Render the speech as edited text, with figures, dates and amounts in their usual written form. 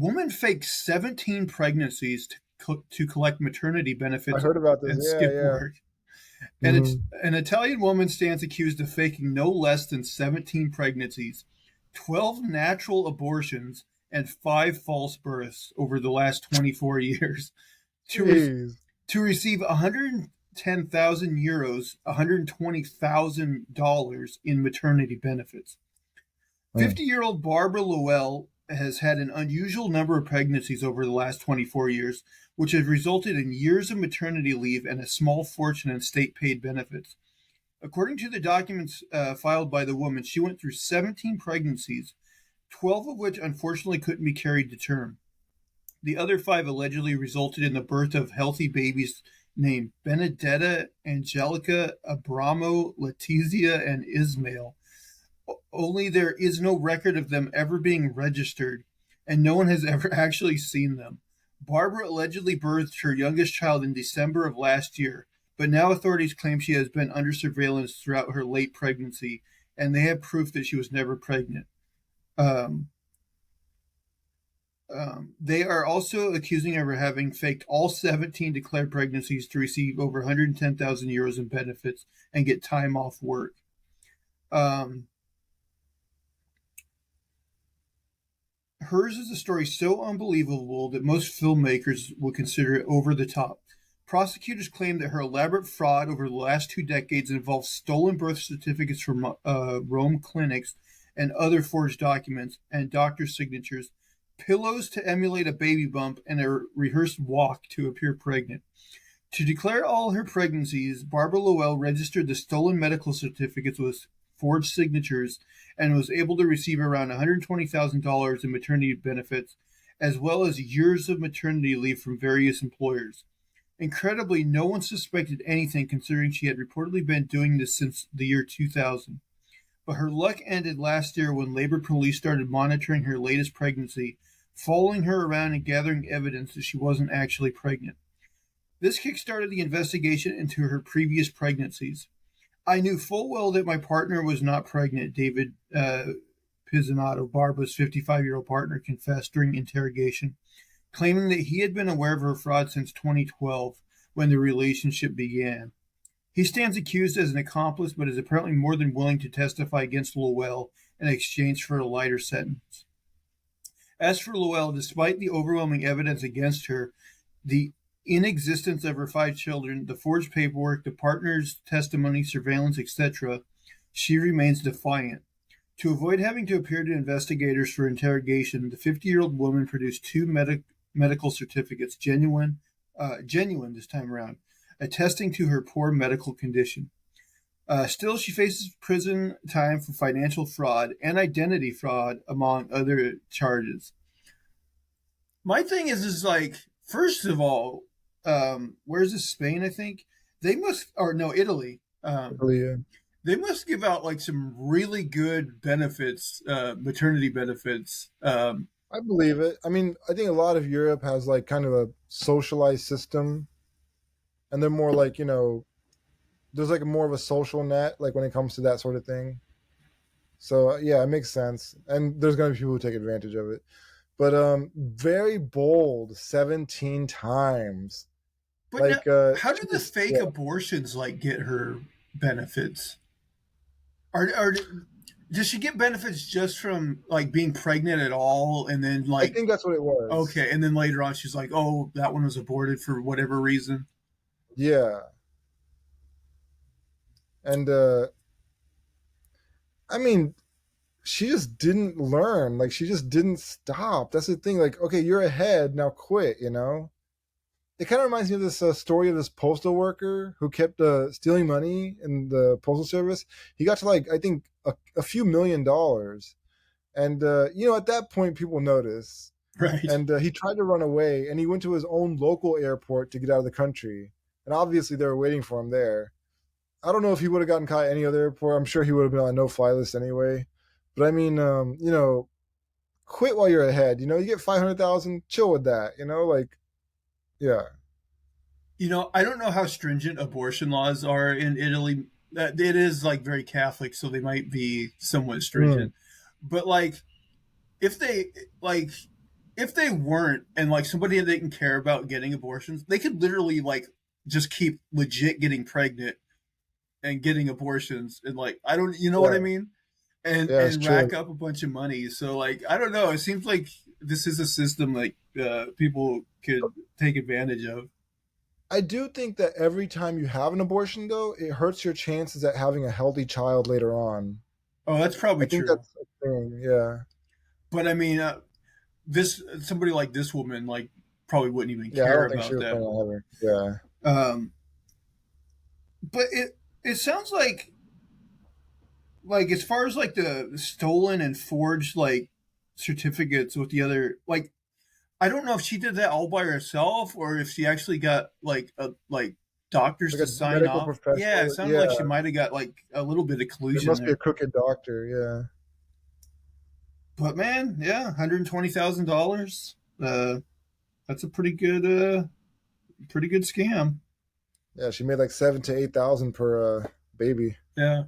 woman faked 17 pregnancies to collect maternity I benefits heard about this. and Yeah, skip yeah. work. And it's Hmm. an Italian woman stands accused of faking no less than 17 pregnancies, 12 natural abortions, and 5 false births over the last 24 years to, Jeez. to receive 110,000 euros, $120,000 in maternity benefits. Mm. 50-year-old Barbara Lowell has had an unusual number of pregnancies over the last 24 years, which have resulted in years of maternity leave and a small fortune in state paid benefits. According to the documents filed by the woman, she went through 17 pregnancies, 12 of which unfortunately couldn't be carried to term. The other five allegedly resulted in the birth of healthy babies named Benedetta, Angelica, Abramo, Letizia, and Ismail. Only there is no record of them ever being registered, and no one has ever actually seen them. Barbara allegedly birthed her youngest child in December of last year, but now authorities claim she has been under surveillance throughout her late pregnancy, and they have proof that she was never pregnant. Um, they are also accusing her of having faked all 17 declared pregnancies to receive over 110,000 euros in benefits and get time off work. Um, Hers is a story so unbelievable that most filmmakers would consider it over the top. Prosecutors claim that her elaborate fraud over the last 2 decades involves stolen birth certificates from Rome clinics and other forged documents and doctor signatures, pillows to emulate a baby bump, and a rehearsed walk to appear pregnant. To declare all her pregnancies, Barbara Lowell registered the stolen medical certificates with forged signatures and was able to receive around $120,000 in maternity benefits, as well as years of maternity leave from various employers. Incredibly, no one suspected anything considering she had reportedly been doing this since the year 2000. But her luck ended last year when labor police started monitoring her latest pregnancy, following her around and gathering evidence that she wasn't actually pregnant. This kickstarted the investigation into her previous pregnancies. I knew full well that my partner was not pregnant, David Pizzanato, Barbara's 55-year-old partner, confessed during interrogation, claiming that he had been aware of her fraud since 2012 when the relationship began. He stands accused as an accomplice, but is apparently more than willing to testify against Lowell in exchange for a lighter sentence. As for Lowell, despite the overwhelming evidence against her, the inexistence of her 5 children, the forged paperwork, the partner's testimony, surveillance, etc., she remains defiant. To avoid having to appear to investigators for interrogation, the 50-year-old woman produced two medical certificates, genuine this time around, attesting to her poor medical condition. Still, she faces prison time for financial fraud and identity fraud, among other charges. My thing is like, first of all, where's this? Spain, I think they must, or no, Italy. Yeah. They must give out like some really good benefits, maternity benefits. I believe it. I mean, I think a lot of Europe has like kind of a socialized system, and they're more like there's like more of a social net, like when it comes to that sort of thing. So yeah, it makes sense, and there's gonna be people who take advantage of it. But very bold, 17 times. But now, Like how do she the just fake yeah. abortions like get her benefits? Or does she get benefits just from like being pregnant at all, and then I like think that's what it was. okay, and then later on she's like, oh, that one was aborted for whatever reason. Yeah, and I mean, she just didn't learn. Like she just didn't stop. That's the thing. Like, okay, you're ahead now. Quit. It kind of reminds me of this story of this postal worker who kept stealing money in the postal service. He got to like I think a few $1 million, and at that point people notice. Right. And he tried to run away, and he went to his own local airport to get out of the country. And obviously they were waiting for him there. I don't know if he would have gotten caught at any other airport. I'm sure he would have been on a no-fly list anyway. But I mean, quit while you're ahead. You get 500,000, chill with that. Like, yeah. I don't know how stringent abortion laws are in Italy. It is like very Catholic, so they might be somewhat Mm. stringent. But like, if they like, if they weren't, and like somebody that didn't care about getting abortions, they could literally like just keep legit getting pregnant and getting abortions, and like I don't, you know what I Yeah, mean, yeah, it's and rack true. up a bunch of money. So like I don't know. It seems like this is a system like people could take advantage of. I do think that every time you have an abortion, though, it hurts your chances at having a healthy child later on. Oh, that's I probably think true. that's a thing. Yeah, But I mean, this somebody like this woman like probably wouldn't even yeah. I care don't think she about was that. planning on having. Yeah, Um, but it sounds like as far as like the stolen and forged like certificates with the other like I don't know if she did that all by herself or if she actually got like doctors like to a sign medical off. Yeah, it professional. sounded Yeah, like she might have got like a little bit of it collusion must be a there. crooked doctor. Yeah, But man, yeah, $120,000. That's a pretty good scam. yeah. She made like 7 to 8 thousand per baby. Yeah.